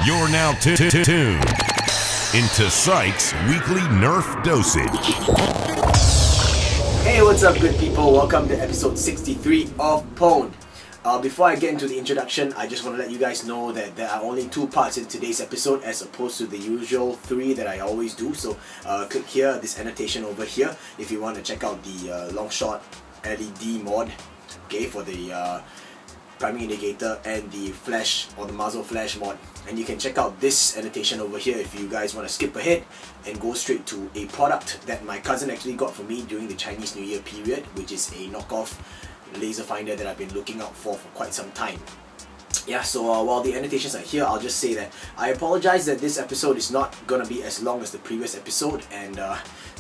You're now tuned into Psych's weekly Nerf dosage. Hey, what's up, good people? Welcome to episode 63 of PWND. Before I get into the introduction, I just want to let you guys know that there are only 2 parts in today's episode as opposed to the usual 3 that I always do. So click here, this annotation over here, if you want to check out the long shot LED mod, okay, for the priming indicator and the flash or the muzzle flash mod. And you can check out this annotation over here if you guys want to skip ahead and go straight to a product that my cousin actually got for me during the Chinese New Year period, which is a knockoff laser finder that I've been looking out for quite some time. Yeah, so while the annotations are here, I'll just say that I apologize that this episode is not gonna be as long as the previous episode and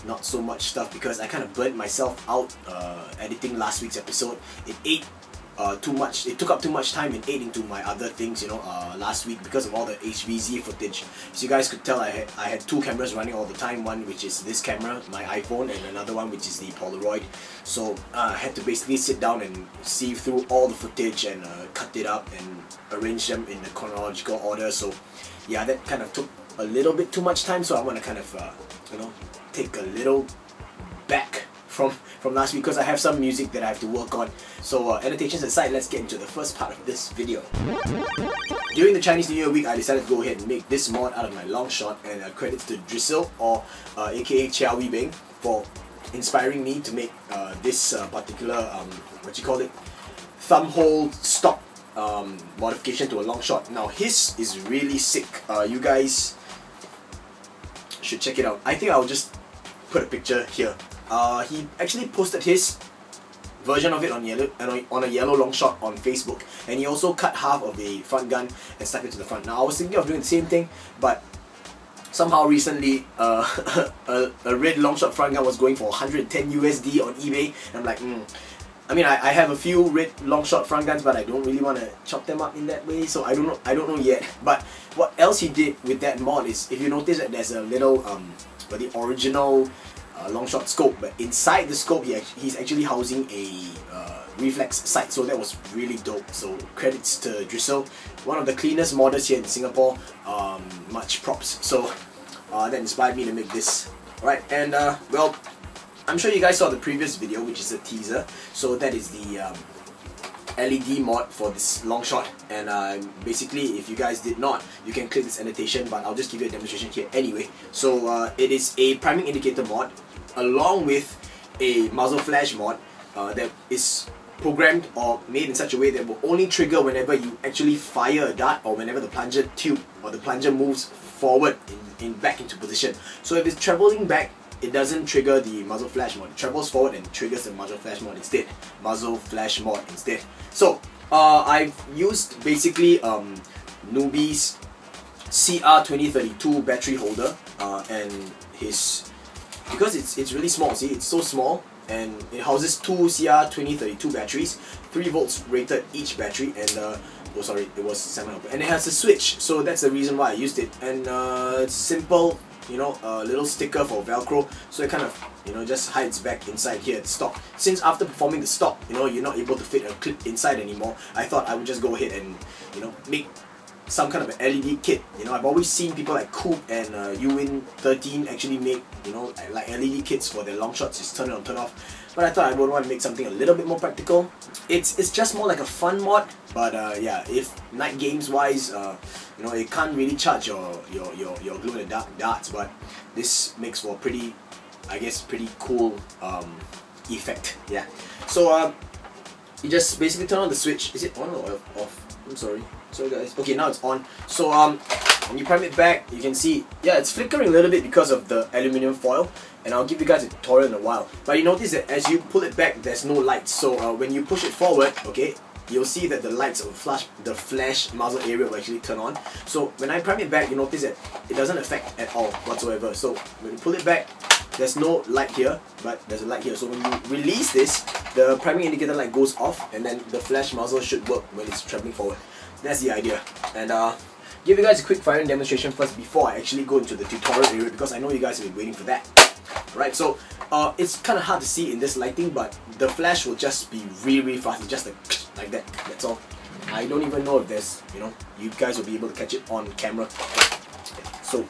not so much stuff because I kind of burnt myself out editing last week's episode. It ate too much. It took up too much time and ate into my other things, you know, last week because of all the HVZ footage. So you guys could tell I had 2 cameras running all the time, one which is this camera, my iPhone, and another one which is the Polaroid. So I had to basically sit down and sieve through all the footage and cut it up and arrange them in the chronological order. So yeah, that kind of took a little bit too much time, so I want to kind of you know, take a little back from last week because I have some music that I have to work on. So annotations aside, let's get into the first part of this video. During the Chinese New Year week, I decided to go ahead and make this mod out of my long shot, and credits to Drizzle, or aka Chia Wee Bing, for inspiring me to make this particular what you call it, thumb hole stop modification to a long shot. Now his is really sick. You guys should check it out. I think I'll just put a picture here. He actually posted his version of it on a yellow long shot on Facebook, and he also cut half of the front gun and stuck it to the front. Now I was thinking of doing the same thing, but somehow recently a red long shot front gun was going for 110 USD on eBay, and I'm like, I mean, I have a few red long shot front guns, but I don't really want to chop them up in that way, so I don't know yet. But what else he did with that mod is, if you notice that there's a little the original long shot scope, but inside the scope he's actually housing a reflex sight, so that was really dope. So credits to Drizzle, one of the cleanest modders here in Singapore. Much props. So that inspired me to make this. Alright, and well, I'm sure you guys saw the previous video, which is a teaser. So that is the LED mod for this long shot, and basically, if you guys did not, you can click this annotation, but I'll just give you a demonstration here anyway. So it is a priming indicator mod along with a muzzle flash mod that is programmed or made in such a way that will only trigger whenever you actually fire a dart, or whenever the plunger tube or the plunger moves forward back into position. So if it's traveling back, it doesn't trigger the muzzle flash mod. It travels forward and triggers the muzzle flash mod instead. So I've used basically Newbie's CR2032 battery holder, and his, because it's really small. See, it's so small, and it houses 2 CR2032 batteries, 3 volts rated each battery, and oh sorry, it was 7 and it has a switch. So that's the reason why I used it. And it's simple, you know, a little sticker for Velcro, so it kind of, you know, just hides back inside here at stock. Since after performing the stop, you know, you're not able to fit a clip inside anymore, I thought I would just go ahead and, you know, make some kind of an LED kit. You know, I've always seen people like Coop and Uwin13 actually make, you know, like LED kits for their long shots. Just turn it on, turn off. But I thought I would want to make something a little bit more practical. It's just more like a fun mod, but yeah, if night games wise, you know, it can't really charge your glow in the dark darts, but this makes for a pretty, I guess, pretty cool effect. Yeah. So you just basically turn on the switch. Is it on or off? I'm sorry guys. Okay, now it's on. So when you prime it back, you can see, yeah, it's flickering a little bit because of the aluminium foil, and I'll give you guys a tutorial in a while. But you notice that as you pull it back, there's no lights. So when you push it forward, okay, you'll see that the lights of the flash muzzle area will actually turn on. So when I prime it back, you notice that it doesn't affect at all whatsoever. So when you pull it back, there's no light here, but there's a light here. So when you release this, the priming indicator light goes off, and then the flash muzzle should work when it's traveling forward. That's the idea. And give you guys a quick firing demonstration first before I actually go into the tutorial area, because I know you guys have been waiting for that. Right, so it's kind of hard to see in this lighting, but the flash will just be really fast. It's just like that, that's all. I don't even know if there's, you guys will be able to catch it on camera. So,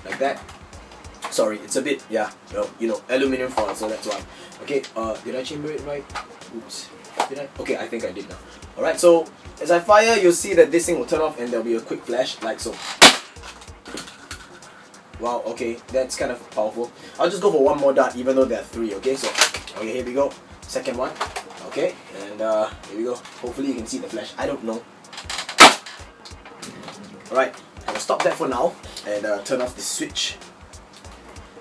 like that. Sorry, it's a bit, aluminum foil, so that's why. Okay, did I chamber it right? Oops. Did I? Okay, I think I did now. Alright, so as I fire, you'll see that this thing will turn off and there'll be a quick flash, like so. Wow, okay, that's kind of powerful. I'll just go for one more dart, even though there are 3, okay? So, okay, here we go. Second one. Okay, and here we go. Hopefully you can see the flash. I don't know. Alright, I'll stop that for now and turn off the switch.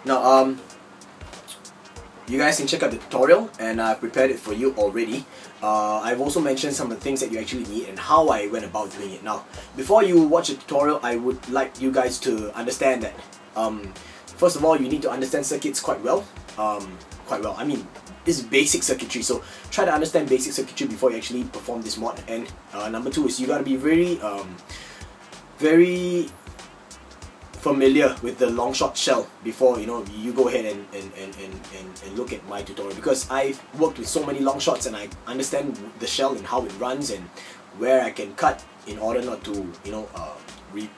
Now, you guys can check out the tutorial, and I've prepared it for you already. I've also mentioned some of the things that you actually need and how I went about doing it. Now, before you watch the tutorial, I would like you guys to understand that first of all, you need to understand circuits quite well. I mean, this is basic circuitry, so try to understand basic circuitry before you actually perform this mod. And number 2 is you gotta be very familiar with the long shot shell before you go ahead and look at my tutorial, because I've worked with so many long shots and I understand the shell and how it runs and where I can cut in order not to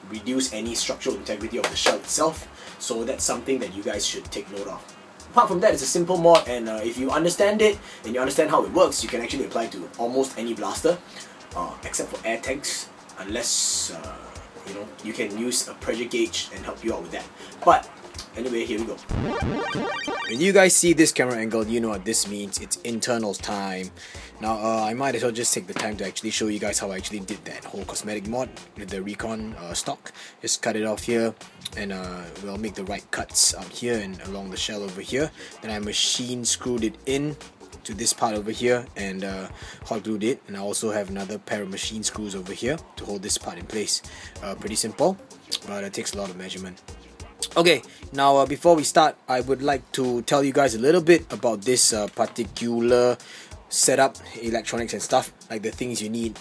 reduce any structural integrity of the shell itself. So that's something that you guys should take note of. Apart from that, it's a simple mod, and if you understand it and you understand how it works, you can actually apply it to almost any blaster, except for air tanks, unless you can use a pressure gauge and help you out with that. But anyway, here we go. When you guys see this camera angle, you know what this means. It's internals time. Now, I might as well just take the time to actually show you guys how I actually did that whole cosmetic mod with the Recon stock. Just cut it off here, and we'll make the right cuts out here and along the shell over here. Then I machine screwed it in to this part over here and hot glued it, and I also have another pair of machine screws over here to hold this part in place. Pretty simple, but it takes a lot of measurement. Okay, now before we start, I would like to tell you guys a little bit about this particular setup, electronics and stuff, like the things you need.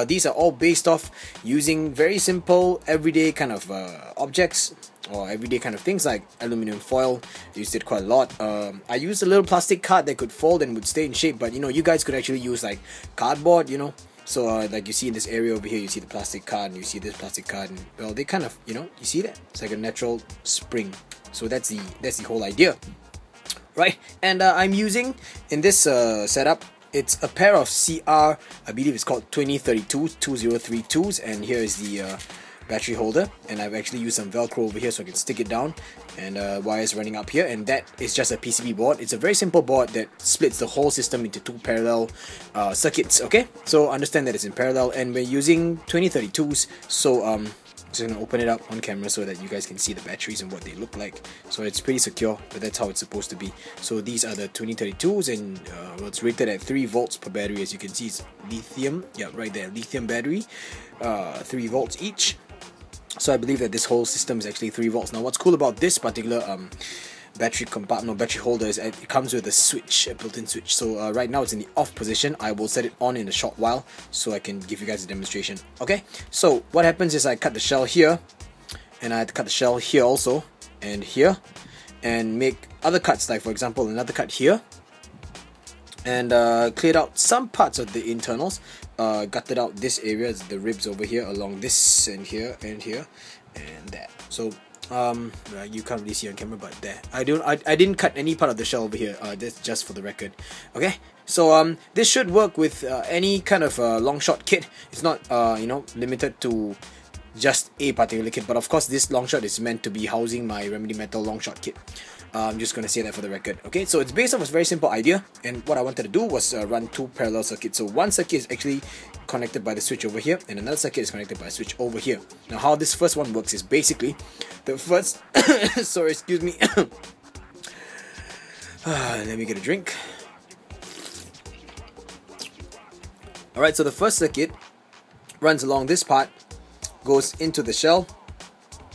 These are all based off using very simple everyday kind of objects, or everyday kind of things like aluminum foil. I used it quite a lot. I used a little plastic card that could fold and would stay in shape, but you guys could actually use like cardboard, so like you see in this area over here, you see the plastic card and you see this plastic card, and well, they kind of, you see that? It's like a natural spring. So that's the whole idea, right? And I'm using in this setup, it's a pair of CR, I believe it's called 2032s, and here is the battery holder, and I've actually used some velcro over here so I can stick it down, and wires running up here, and that is just a PCB board. It's a very simple board that splits the whole system into 2 parallel circuits. Okay, so understand that it's in parallel, and we're using 2032s, so just gonna open it up on camera so that you guys can see the batteries and what they look like. So it's pretty secure, but that's how it's supposed to be. So these are the 2032s, and well, it's rated at 3 volts per battery. As you can see, it's lithium, yeah, right there, lithium battery, 3 volts each. So I believe that this whole system is actually 3 volts. Now what's cool about this particular battery compartment, battery holder, is it comes with a switch, a built-in switch. So right now it's in the off position. I will set it on in a short while so I can give you guys a demonstration. Okay, so what happens is I cut the shell here, and I had to cut the shell here also, and here, and make other cuts, like for example another cut here, and cleared out some parts of the internals, gutted out this area, the ribs over here along this and here and here and that. So you can't really see on camera, but there, I didn't cut any part of the shell over here. That's just for the record. Okay, so this should work with any kind of long shot kit. It's not limited to just a particular kit, but of course this long shot is meant to be housing my Remedy Metal long shot kit. I'm just gonna say that for the record. Okay, so it's based off a very simple idea, and what I wanted to do was run 2 parallel circuits. So one circuit is actually connected by the switch over here, and another circuit is connected by a switch over here. Now how this first one works is basically the first sorry, excuse me. Let me get a drink. Alright, so the first circuit runs along this part, goes into the shell,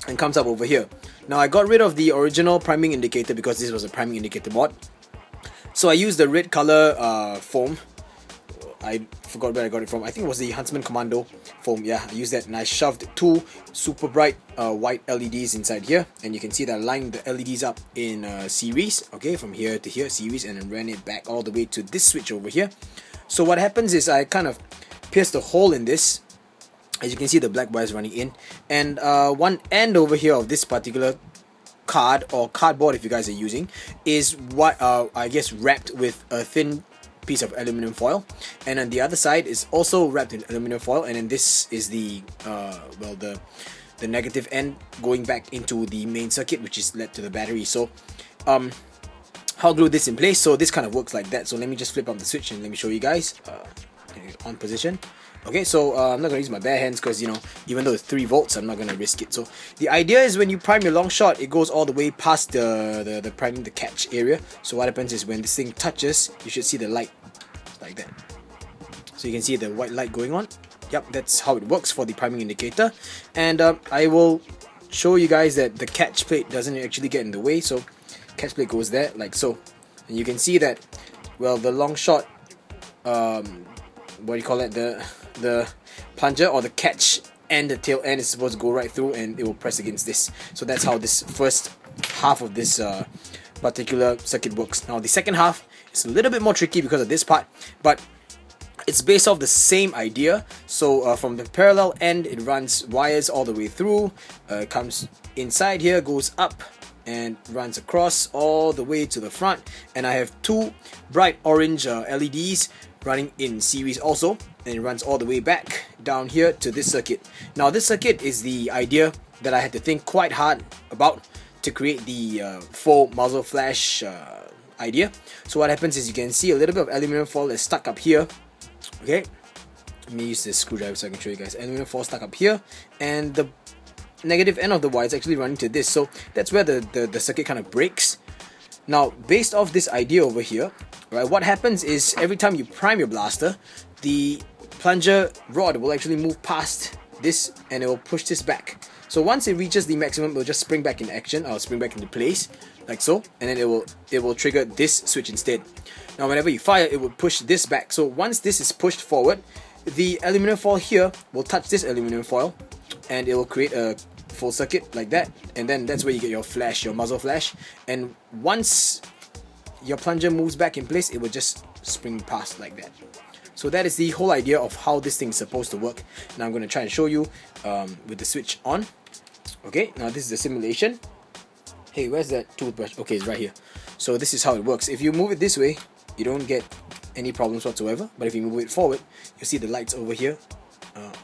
and comes up over here. Now I got rid of the original priming indicator because this was a priming indicator mod. So I used the red color foam. I forgot where I got it from. I think it was the Huntsman Commando foam. Yeah, I used that, and I shoved 2 super bright white LEDs inside here, and you can see that I lined the LEDs up in series, okay, from here to here, series, and then ran it back all the way to this switch over here. So what happens is I kind of pierced a hole in this. As you can see, the black wire is running in, and one end over here of this particular card or cardboard, if you guys are using, is what I guess wrapped with a thin piece of aluminum foil, and on the other side is also wrapped in aluminum foil, and then this is the well, the negative end going back into the main circuit, which is led to the battery. So I'll glue this in place. So this kind of works like that. So let me just flip on the switch and let me show you guys. On position. Okay, so I'm not going to use my bare hands because, you know, even though it's 3 volts, I'm not going to risk it. So the idea is when you prime your long shot, it goes all the way past the priming the catch area. So what happens is when this thing touches, you should see the light like that. So you can see the white light going on. Yep, that's how it works for the priming indicator. And I will show you guys that the catch plate doesn't actually get in the way. So catch plate goes there like so. And you can see that, well, the long shot, what do you call it, the plunger or the catch and the tail end is supposed to go right through, and it will press against this. So that's how this first half of this particular circuit works. Now the second half is a little bit more tricky because of this part, but it's based off the same idea. So from the parallel end, it runs wires all the way through, comes inside here, goes up and runs across all the way to the front, and I have 2 bright orange LEDs running in series also, and it runs all the way back down here to this circuit. Now this circuit is the idea that I had to think quite hard about to create the faux muzzle flash idea. So what happens is you can see a little bit of aluminum foil is stuck up here. Okay, let me use this screwdriver so I can show you guys. Aluminum foil stuck up here, and the negative end of the wire is actually running to this. So that's where the circuit kind of breaks. Now based off this idea over here, right, what happens is every time you prime your blaster, the plunger rod will actually move past this and it will push this back. So once it reaches the maximum, it will just spring back in action, or spring back into place like so, and then it will trigger this switch instead. Now whenever you fire, it will push this back. So once this is pushed forward, the aluminum foil here will touch this aluminum foil, and it will create a full circuit like that, and then that's where you get your flash, your muzzle flash. And once your plunger moves back in place, it will just spring past like that. So that is the whole idea of how this thing is supposed to work. Now I'm going to try and show you with the switch on. Okay, now this is the simulation. Hey, where's that toothbrush? Okay, it's right here. So this is how it works. If you move it this way, you don't get any problems whatsoever, but if you move it forward, you see the lights over here.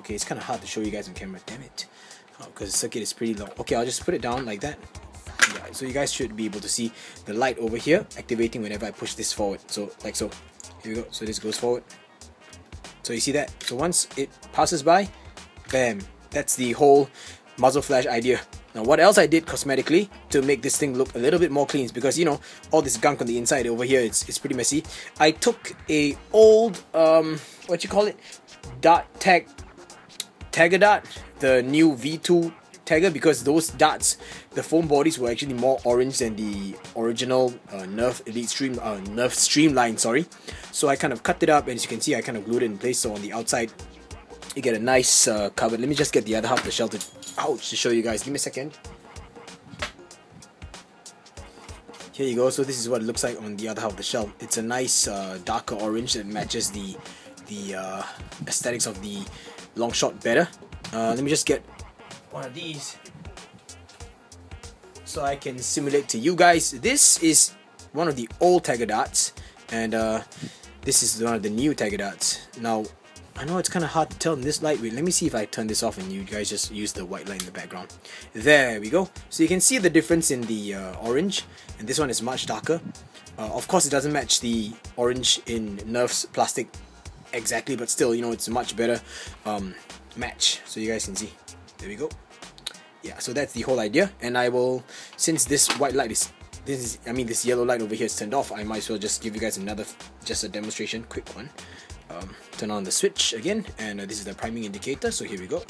Okay, it's kind of hard to show you guys on camera, damn it, because the circuit is pretty long. Okay, I'll just put it down like that. Yeah, so you guys should be able to see the light over here activating whenever I push this forward. So like so, here we go. So this goes forward. So you see that? So once it passes by, bam, that's the whole muzzle flash idea. Now what else I did cosmetically to make this thing look a little bit more clean, because you know all this gunk on the inside over here, it's pretty messy. I took a old what you call it, tagger dart, the new V2 tagger, because those darts, the foam bodies were actually more orange than the original Nerf Elite Nerf Streamline, sorry. So I kind of cut it up, and as you can see, I kind of glued it in place. So on the outside, you get a nice cover. Let me just get the other half of the shell to show you guys. Give me a second. Here you go. So this is what it looks like on the other half of the shell. It's a nice darker orange that matches the aesthetics of the long shot better. Let me just get one of these so I can simulate to you guys. This is one of the old tagger darts, and this is one of the new tagger darts. Now I know it's kind of hard to tell in this light. Wait, let me see if I turn this off and you guys just use the white light in the background. There we go. So you can see the difference in the orange, and this one is much darker. Of course it doesn't match the orange in Nerf's plastic exactly, but still, you know, it's a much better match. So you guys can see. There we go. Yeah, so that's the whole idea. And I will, since this white light is, this yellow light over here is turned off, I might as well just give you guys just a demonstration, quick one. Turn on the switch again, and this is the priming indicator. So here we go,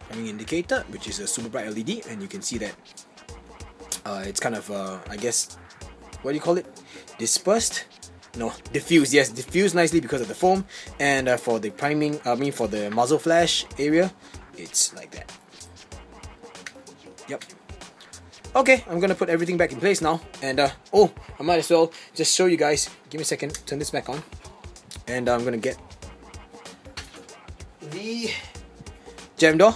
priming indicator, which is a super bright LED, and you can see that it's kind of I guess, what do you call it, dispersed? No, diffused. Yes, diffused nicely because of the foam. And for the priming, for the muzzle flash area, it's like that. Yep. Okay, I'm gonna put everything back in place now, and oh, I might as well just show you guys. Give me a second, turn this back on, and I'm gonna get jam door.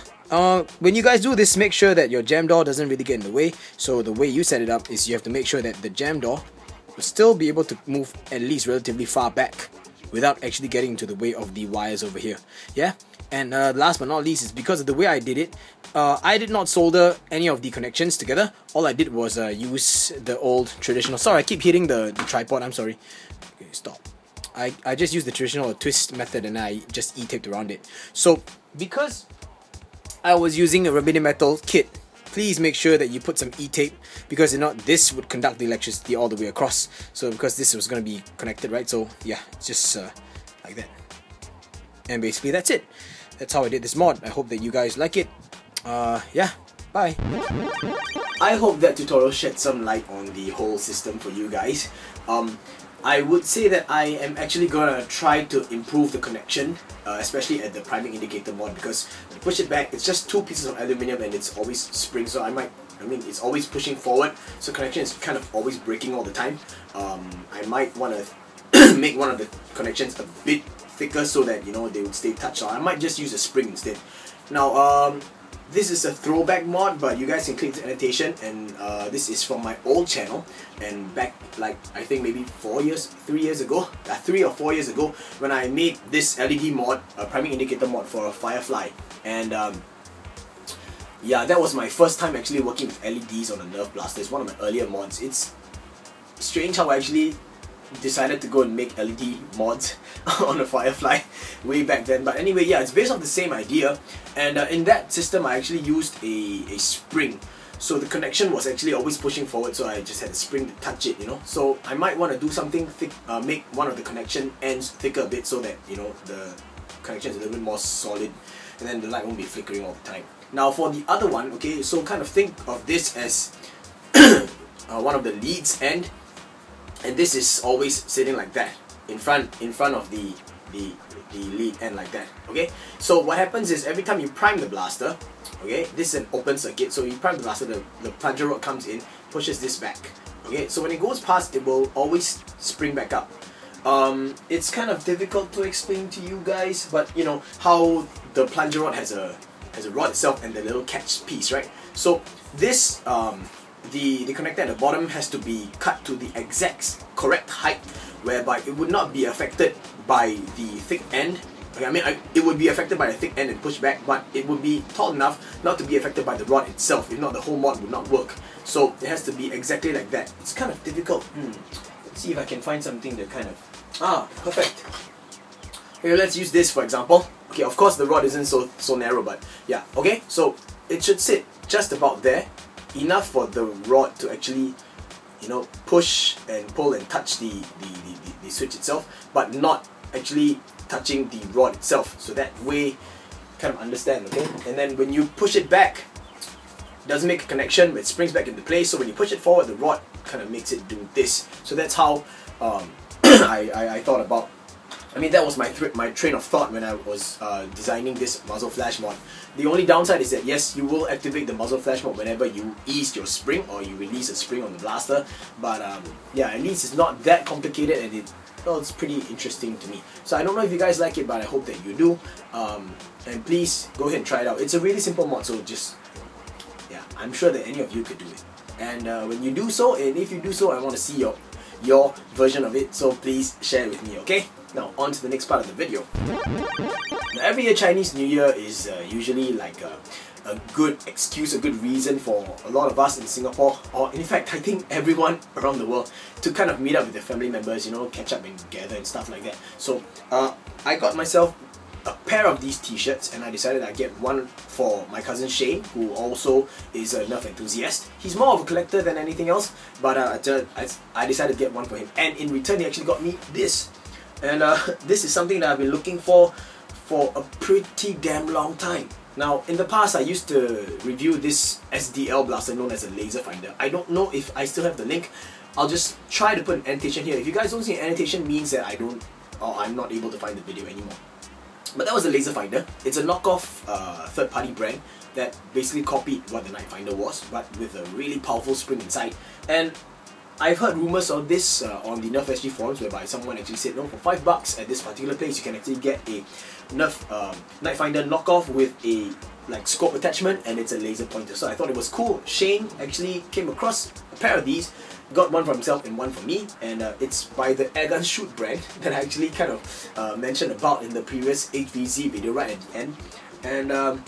When you guys do this, make sure that your jam door doesn't really get in the way. So the way you set it up is you have to make sure that the jam door will still be able to move at least relatively far back without actually getting into the way of the wires over here. Yeah. And last but not least is because of the way I did it, I did not solder any of the connections together. All I did was use the old traditional. Sorry, I keep hitting the tripod. I'm sorry. Okay, stop. I just used the traditional twist method and I just e-taped around it. So because I was using a rubbing metal kit, please make sure that you put some e-tape, because if not, this would conduct the electricity all the way across. So because this was going to be connected, right? So yeah, just like that. And basically that's it. That's how I did this mod. I hope that you guys like it. Yeah, bye. I hope that tutorial shed some light on the whole system for you guys. I would say that I am actually gonna try to improve the connection, especially at the priming indicator mod, because when you push it back, it's just two pieces of aluminium and it's always spring, so I mean it's always pushing forward, so connection is kind of always breaking all the time. I might want to make one of the connections a bit thicker so that, you know, they would stay touched. So I might just use a spring instead. Now, this is a throwback mod, but you guys can click the annotation, and this is from my old channel, and back like I think maybe 3 years ago, 3 or 4 years ago, when I made this LED mod, a priming indicator mod for a Firefly. And yeah, that was my first time actually working with LEDs on a Nerf blaster. It's one of my earlier mods. It's strange how I actually decided to go and make LED mods on a Firefly way back then, but anyway, yeah, it's based on the same idea. And in that system I actually used a spring, so the connection was actually always pushing forward, so I just had a spring to touch it, you know. So I might want to do something thick, make one of the connection ends thicker a bit, so that, you know, the connection is a little bit more solid, and then the light won't be flickering all the time. Now for the other one, okay, so kind of think of this as one of the leads end, and this is always sitting like that in front of the lead end like that. Okay, so what happens is every time you prime the blaster, okay, this is an open circuit, so you prime the blaster, the plunger rod comes in, pushes this back. Okay, so when it goes past, it will always spring back up. It's kind of difficult to explain to you guys, but you know how the plunger rod has a rod itself and the little catch piece, right? So this the connector at the bottom has to be cut to the exact correct height, whereby it would not be affected by the thick end. Okay, I mean, it would be affected by the thick end and pushed back, but it would be tall enough not to be affected by the rod itself. If not, the whole mod would not work. So it has to be exactly like that. It's kind of difficult. Let's see if I can find something that kind of... perfect. Okay, let's use this for example. Okay, of course the rod isn't so narrow, but yeah. Okay, so it should sit just about there, enough for the rod to actually, you know, push and pull and touch the switch itself, but not actually touching the rod itself. So that way, kind of understand, okay? And then when you push it back, it doesn't make a connection, but it springs back into place. So when you push it forward, the rod kind of makes it do this. So that's how I thought about. I mean, that was my train of thought when I was designing this muzzle flash mod. The only downside is that yes, you will activate the muzzle flash mod whenever you ease your spring or you release a spring on the blaster. But yeah, at least it's not that complicated, and it's pretty interesting to me. So I don't know if you guys like it, but I hope that you do. And please go ahead and try it out. It's a really simple mod, so just, yeah, I'm sure that any of you could do it. And when you do so, and if you do so, I want to see your version of it, so please share it with me, okay? Now, on to the next part of the video. Now, every year Chinese New Year is usually like a good excuse, a good reason for a lot of us in Singapore, or in fact I think everyone around the world, to kind of meet up with their family members, you know, catch up and gather and stuff like that. So I got myself a pair of these t-shirts, and I decided I'd get one for my cousin Shane, who also is a Nerf enthusiast. He's more of a collector than anything else, but I decided to get one for him, and in return he actually got me this. And this is something that I've been looking for a pretty damn long time. Now, in the past I used to review this SDL blaster known as a laser finder. I don't know if I still have the link. I'll just try to put an annotation here. If you guys don't see an annotation, means that I'm not able to find the video anymore. But that was a laser finder. It's a knockoff third-party brand that basically copied what the Nitefinder was, but with a really powerful spring inside. And I've heard rumors of this on the Nerf SG forums, whereby someone actually said, no, for $5 at this particular place you can actually get a Nerf Nitefinder knockoff with a like scope attachment, and it's a laser pointer. So I thought it was cool. Shane actually came across a pair of these, got one for himself and one for me, and it's by the Airgun Shoot brand that I actually kind of mentioned about in the previous HVZ video right at the end. And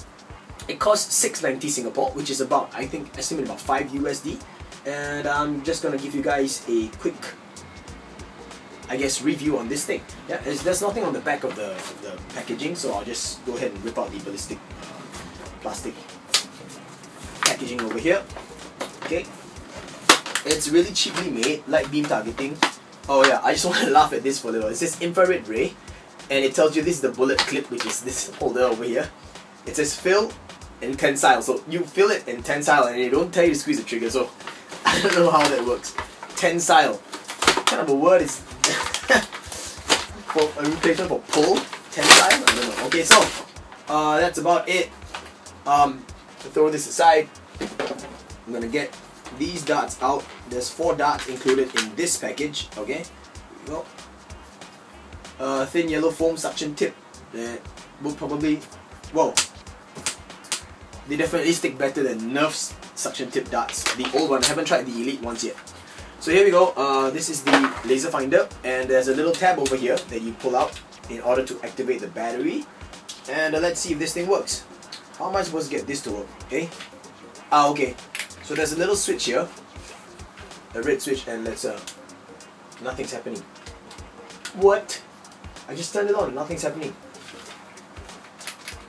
it costs $6.90 Singapore, which is about, I think, estimate about $5 USD. And I'm just gonna give you guys a quick, I guess, review on this thing. Yeah, there's nothing on the back of the packaging, so I'll just go ahead and rip out the ballistic plastic packaging over here. Okay, it's really cheaply made, light beam targeting. Oh yeah, I just want to laugh at this for a little. It says infrared ray, and it tells you this is the bullet clip, which is this holder over here. It says fill and tensile, so you fill it and tensile, and they don't tell you to squeeze the trigger, so I don't know how that works. Tensile, what kind of a word is for a replacement for pull? Tensile? I don't know. Okay, so that's about it. To throw this aside, I'm gonna get these darts out. There's 4 darts included in this package. Okay, here we go. Thin yellow foam suction tip. Will probably, well, they definitely stick better than Nerf's suction tip darts. The old one, I haven't tried the elite ones yet. So here we go. This is the laser finder, and there's a little tab over here that you pull out in order to activate the battery. And let's see if this thing works. How am I supposed to get this to work? Okay. Okay. So there's a little switch here, a red switch, and let's nothing's happening. What? I just turned it on. Nothing's happening.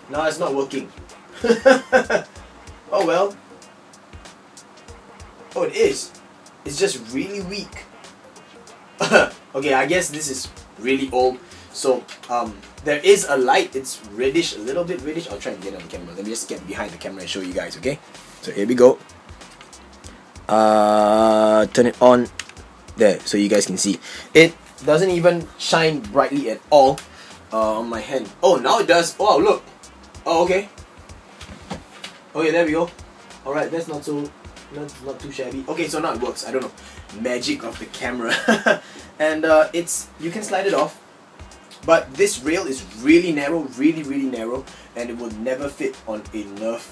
No, it's not working. Oh well. Oh, it is. It's just really weak. Okay, I guess this is really old. So there is a light. It's reddish, a little bit reddish. I'll try and get it on camera. Let me just get behind the camera and show you guys. Okay. So here we go. Turn it on. There, so you guys can see. It doesn't even shine brightly at all on my hand. Oh, now it does. Oh, look. Oh, okay. Okay, there we go. Alright, that's not too shabby. Okay, so now it works. I don't know. Magic of the camera. And you can slide it off. But this rail is really narrow, really narrow, and it will never fit on a Nerf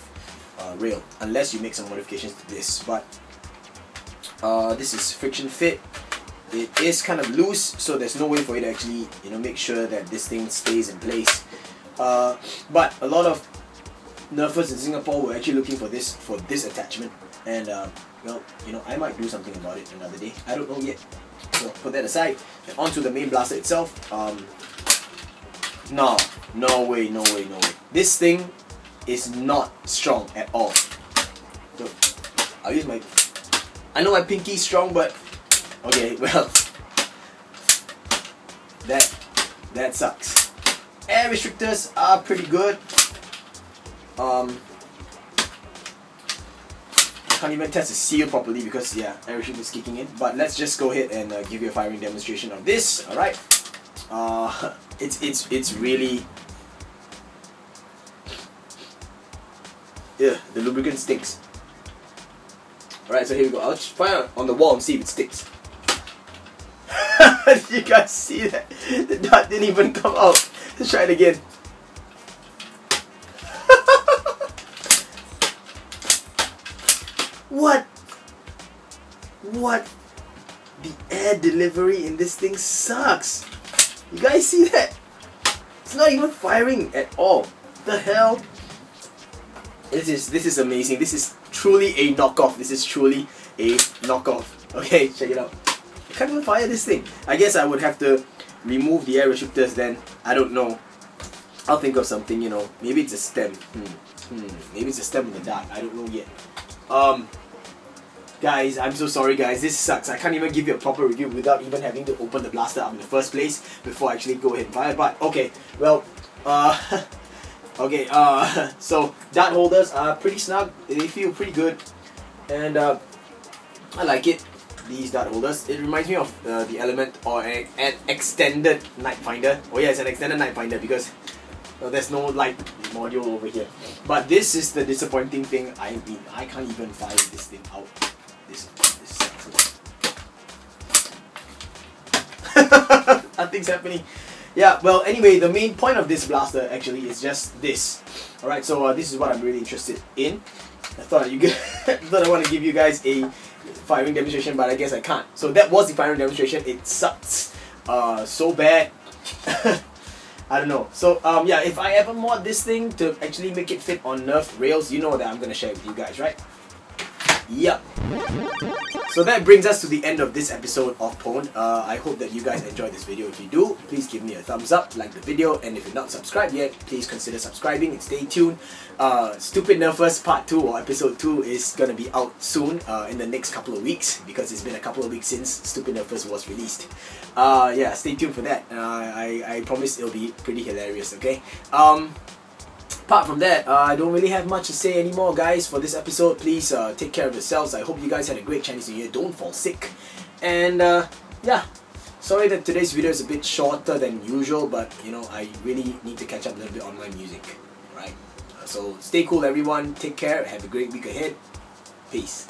rail unless you make some modifications to this. But this is friction fit. It is kind of loose, so there's no way for you to actually, make sure that this thing stays in place. But a lot of Nerfers in Singapore were actually looking for this attachment, and well, I might do something about it another day. I don't know yet. So put that aside, and onto the main blaster itself. No way. This thing is not strong at all. So I'll use my. I know my pinky's strong, but okay, well, that sucks. Air restrictors are pretty good. I can't even test the seal properly because yeah, air restrictor is kicking in. But let's just go ahead and give you a firing demonstration of this. All right. It's really. Yeah, the lubricant stinks. Alright, so here we go. I'll just fire on the wall and see if it sticks. Did you guys see that? The dart didn't even come out. Let's try it again. What? The air delivery in this thing sucks. You guys see that? It's not even firing at all. What the hell? This is amazing. This is truly a knockoff. This is truly a knockoff. Okay, check it out. I can't even fire this thing. I guess I would have to remove the air restrictors then. I don't know. I'll think of something, Maybe it's a stem. Maybe it's a stem in the dart. I don't know yet. Guys, I'm so sorry guys. This sucks. I can't even give you a proper review without even having to open the blaster up in the first place before I actually go ahead and fire. But okay, well, okay, so dart holders are pretty snug. They feel pretty good, and I like it. These dart holders. It reminds me of the Element or an extended Nitefinder. Oh yeah, it's an extended Nitefinder because there's no light module over here. But this is the disappointing thing. I can't even fire this thing out. This sucks. Nothing's happening. Yeah, well, anyway, the main point of this blaster actually is just this. Alright, so this is what I'm really interested in. I thought I want to give you guys a firing demonstration, but I guess I can't. So that was the firing demonstration. It sucks so bad. I don't know. So yeah, if I ever mod this thing to actually make it fit on Nerf rails, you know that I'm gonna share it with you guys, right? Yep. So that brings us to the end of this episode of pwned. I hope that you guys enjoyed this video. If you do, please give me a thumbs up, like the video, and if you're not subscribed yet, please consider subscribing and stay tuned. Stupid Nerfers Part 2 or Episode 2 is gonna be out soon in the next couple of weeks, because it's been a couple of weeks since Stupid Nerfers was released. Yeah, stay tuned for that. I promise it'll be pretty hilarious, okay? Apart from that, I don't really have much to say anymore, guys, for this episode. Please take care of yourselves. I hope you guys had a great Chinese New Year. Don't fall sick. And yeah, sorry that today's video is a bit shorter than usual, but you know, I really need to catch up a little bit on my music, right? So stay cool, everyone. Take care. Have a great week ahead. Peace.